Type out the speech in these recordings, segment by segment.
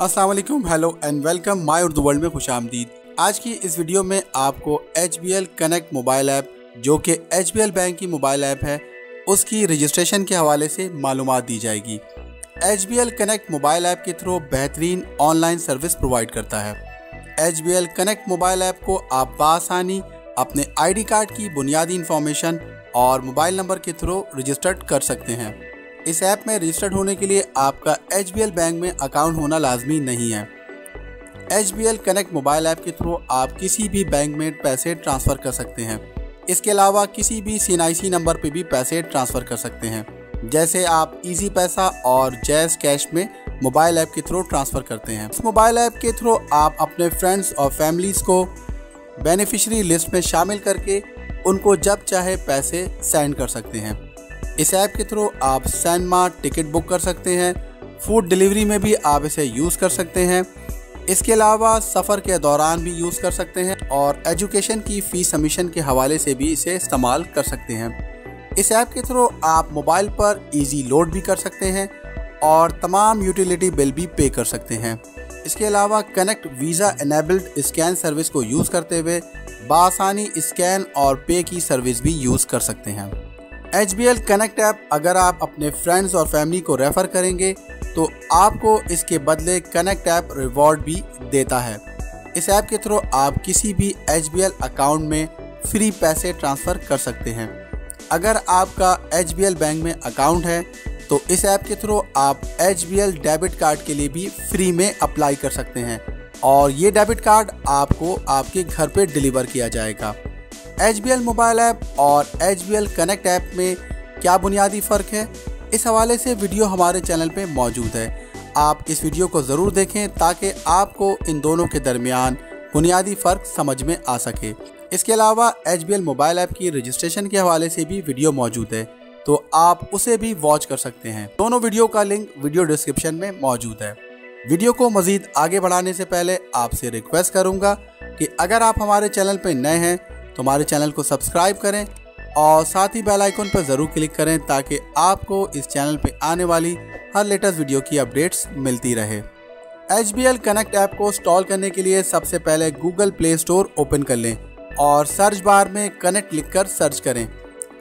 अस्सलाम वालेकुम, hello and welcome my Urdu world में खुशामदीद। आज की इस वीडियो में आपको HBL कनेक्ट मोबाइल ऐप, जो कि HBL बैंक की मोबाइल ऐप है, उसकी रजिस्ट्रेशन के हवाले से मालूमात दी जाएगी। HBL कनेक्ट मोबाइल ऐप के थ्रू बेहतरीन ऑनलाइन सर्विस प्रोवाइड करता है। HBL कनेक्ट मोबाइल ऐप को आप बआसानी अपने ID कार्ड की बुनियादी इंफॉर्मेशन और मोबाइल नंबर के थ्रू रजिस्टर्ड कर सकते हैं। इस ऐप में रजिस्टर्ड होने के लिए आपका HBL बैंक में अकाउंट होना लाजमी नहीं है। HBL कनेक्ट मोबाइल ऐप के थ्रू आप किसी भी बैंक में पैसे ट्रांसफ़र कर सकते हैं। इसके अलावा किसी भी CNIC नंबर पे भी पैसे ट्रांसफ़र कर सकते हैं, जैसे आप इजी पैसा और जैज़ कैश में मोबाइल ऐप के थ्रू ट्रांसफ़र करते हैं। इस मोबाइल ऐप के थ्रू आप अपने फ्रेंड्स और फैमिलीज़ को बेनिफिशरी लिस्ट में शामिल करके उनको जब चाहे पैसे सेंड कर सकते हैं। इस ऐप के थ्रू आप सिनेमा टिकट बुक कर सकते हैं, फूड डिलीवरी में भी आप इसे यूज़ कर सकते हैं। इसके अलावा सफ़र के दौरान भी यूज़ कर सकते हैं और एजुकेशन की फ़ीस सबमिशन के हवाले से भी इसे इस्तेमाल कर सकते हैं। इस ऐप के थ्रू आप मोबाइल पर इजी लोड भी कर सकते हैं और तमाम यूटिलिटी बिल भी पे कर सकते हैं। इसके अलावा connect visa enabled scan service को यूज़ करते हुए बआसानी स्कैन और पे की सर्विस भी यूज़ कर सकते हैं। HBL कनेक्ट ऐप अगर आप अपने फ्रेंड्स और फैमिली को रेफ़र करेंगे तो आपको इसके बदले कनेक्ट ऐप रिवॉर्ड भी देता है। इस ऐप के थ्रू आप किसी भी HBL अकाउंट में फ्री पैसे ट्रांसफ़र कर सकते हैं। अगर आपका HBL बैंक में अकाउंट है तो इस ऐप के थ्रू आप HBL डेबिट कार्ड के लिए भी फ्री में अप्लाई कर सकते हैं और ये डेबिट कार्ड आपको आपके घर पे डिलीवर किया जाएगा। HBL मोबाइल ऐप और HBL कनेक्ट ऐप में क्या बुनियादी फ़र्क है, इस हवाले से वीडियो हमारे चैनल पे मौजूद है। आप इस वीडियो को ज़रूर देखें ताकि आपको इन दोनों के दरमियान बुनियादी फ़र्क समझ में आ सके। इसके अलावा HBL मोबाइल ऐप की रजिस्ट्रेशन के हवाले से भी वीडियो मौजूद है, तो आप उसे भी वॉच कर सकते हैं। दोनों वीडियो का लिंक वीडियो डिस्क्रिप्शन में मौजूद है। वीडियो को मज़ीद आगे बढ़ाने से पहले आपसे रिक्वेस्ट करूँगा कि अगर आप हमारे चैनल पर नए हैं तो हमारे चैनल को सब्सक्राइब करें और साथ ही बेल आइकन पर ज़रूर क्लिक करें ताकि आपको इस चैनल पे आने वाली हर लेटेस्ट वीडियो की अपडेट्स मिलती रहे। HBL कनेक्ट ऐप को इंस्टॉल करने के लिए सबसे पहले गूगल प्ले स्टोर ओपन कर लें और सर्च बार में कनेक्ट लिखकर सर्च करें।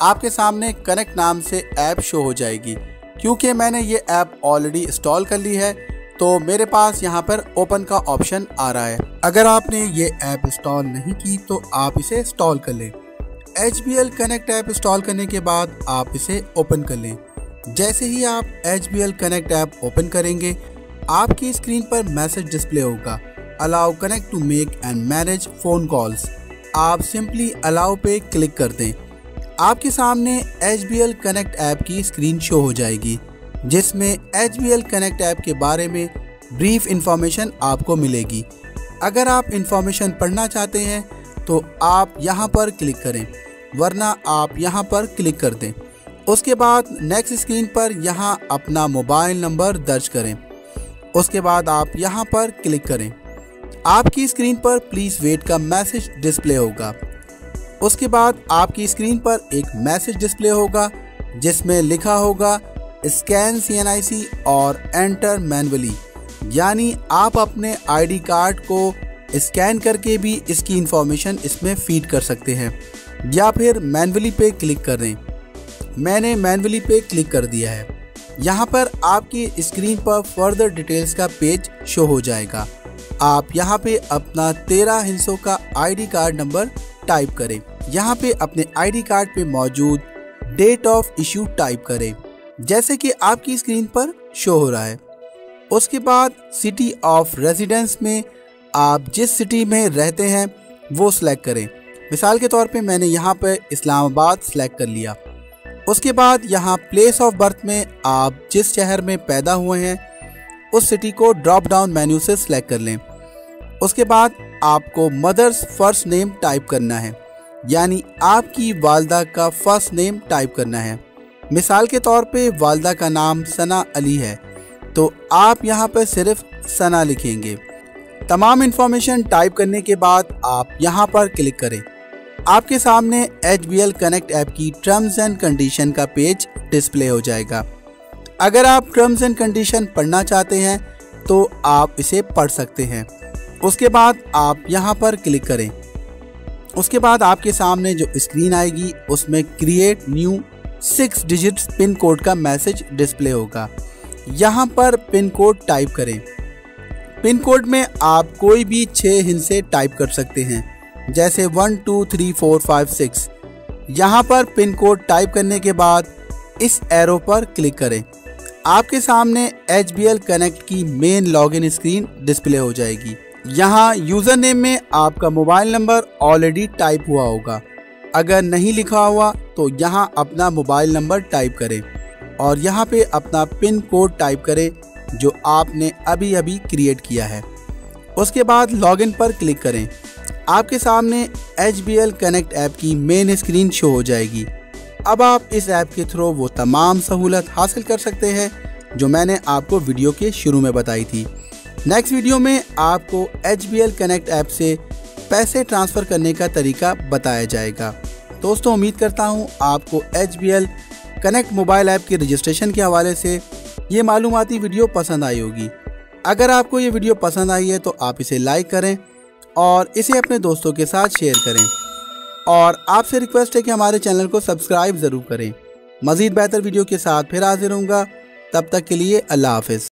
आपके सामने कनेक्ट नाम से ऐप शो हो जाएगी। क्योंकि मैंने ये ऐप ऑलरेडी इंस्टॉल कर ली है तो मेरे पास यहाँ पर ओपन का ऑप्शन आ रहा है। अगर आपने ये ऐप इंस्टॉल नहीं की तो आप इसे इंस्टॉल कर लें। HBL कनेक्ट ऐप इंस्टॉल करने के बाद आप इसे ओपन कर लें। जैसे ही आप HBL कनेक्ट ऐप ओपन करेंगे आपकी स्क्रीन पर मैसेज डिस्प्ले होगा, allow connect to make and manage phone calls. आप सिंपली अलाउ पे क्लिक कर दें। आपके सामने HBL कनेक्ट ऐप की स्क्रीन शो हो जाएगी जिसमें HBL कनेक्ट ऐप के बारे में ब्रीफ इंफॉर्मेशन आपको मिलेगी। अगर आप इंफॉर्मेशन पढ़ना चाहते हैं तो आप यहां पर क्लिक करें, वरना आप यहां पर क्लिक कर दें। उसके बाद नेक्स्ट स्क्रीन पर यहां अपना मोबाइल नंबर दर्ज करें। उसके बाद आप यहां पर क्लिक करें। आपकी स्क्रीन पर प्लीज़ वेट का मैसेज डिस्प्ले होगा। उसके बाद आपकी स्क्रीन पर एक मैसेज डिस्प्ले होगा जिसमें लिखा होगा स्कैन CNIC और एंटर मैनुअली, यानी आप अपने ID कार्ड को स्कैन करके भी इसकी इंफॉर्मेशन इसमें फीड कर सकते हैं या फिर मैनुअली पे क्लिक कर दें। मैंने मैनुअली पे क्लिक कर दिया है। यहाँ पर आपकी स्क्रीन पर फर्दर डिटेल्स का पेज शो हो जाएगा। आप यहाँ पे अपना 13 हिस्सों का ID कार्ड नंबर टाइप करें। यहाँ पे अपने ID कार्ड पे मौजूद डेट ऑफ इशू टाइप करें जैसे कि आपकी स्क्रीन पर शो हो रहा है। उसके बाद सिटी ऑफ रेजिडेंस में आप जिस सिटी में रहते हैं वो सिलेक्ट करें। मिसाल के तौर पे मैंने यहाँ पर इस्लामाबाद सिलेक्ट कर लिया। उसके बाद यहाँ प्लेस ऑफ बर्थ में आप जिस शहर में पैदा हुए हैं उस सिटी को ड्रॉप डाउन मेन्यू से सिलेक्ट कर लें। उसके बाद आपको मदर्स फर्स्ट नेम टाइप करना है, यानी आपकी वालदा का फर्स्ट नेम टाइप करना है। मिसाल के तौर पे वालदा का नाम सना अली है तो आप यहाँ पर सिर्फ सना लिखेंगे। तमाम इन्फॉर्मेशन टाइप करने के बाद आप यहाँ पर क्लिक करें। आपके सामने HBL कनेक्ट ऐप की टर्म्स एंड कंडीशन का पेज डिस्प्ले हो जाएगा। अगर आप टर्म्स एंड कंडीशन पढ़ना चाहते हैं तो आप इसे पढ़ सकते हैं। उसके बाद आप यहाँ पर क्लिक करें। उसके बाद आपके सामने जो स्क्रीन आएगी उसमें create new 6 digits pin code का मैसेज डिस्प्ले होगा। यहाँ पर पिन कोड टाइप करें। पिन कोड में आप कोई भी 6 हिस्से टाइप कर सकते हैं, जैसे 1 2 3 4 5 6। यहाँ पर पिन कोड टाइप करने के बाद इस एरो पर क्लिक करें। आपके सामने HBL कनेक्ट की मेन लॉगिन स्क्रीन डिस्प्ले हो जाएगी। यहाँ यूज़र नेम में आपका मोबाइल नंबर ऑलरेडी टाइप हुआ होगा। अगर नहीं लिखा हुआ तो यहाँ अपना मोबाइल नंबर टाइप करें और यहाँ पे अपना पिन कोड टाइप करें जो आपने अभी अभी क्रिएट किया है। उसके बाद लॉगिन पर क्लिक करें। आपके सामने HBL कनेक्ट ऐप की मेन स्क्रीन शो हो जाएगी। अब आप इस ऐप के थ्रू वो तमाम सहूलत हासिल कर सकते हैं जो मैंने आपको वीडियो के शुरू में बताई थी। नेक्स्ट वीडियो में आपको HBL कनेक्ट ऐप से पैसे ट्रांसफ़र करने का तरीका बताया जाएगा। दोस्तों, उम्मीद करता हूँ आपको HBL कनेक्ट मोबाइल ऐप के रजिस्ट्रेशन के हवाले से ये मालूमाती वीडियो पसंद आई होगी। अगर आपको ये वीडियो पसंद आई है तो आप इसे लाइक करें और इसे अपने दोस्तों के साथ शेयर करें। और आपसे रिक्वेस्ट है कि हमारे चैनल को सब्सक्राइब ज़रूर करें। मज़ीद बेहतर वीडियो के साथ फिर हाजिर होऊंगा। तब तक के लिए अल्लाह हाफ़िज़।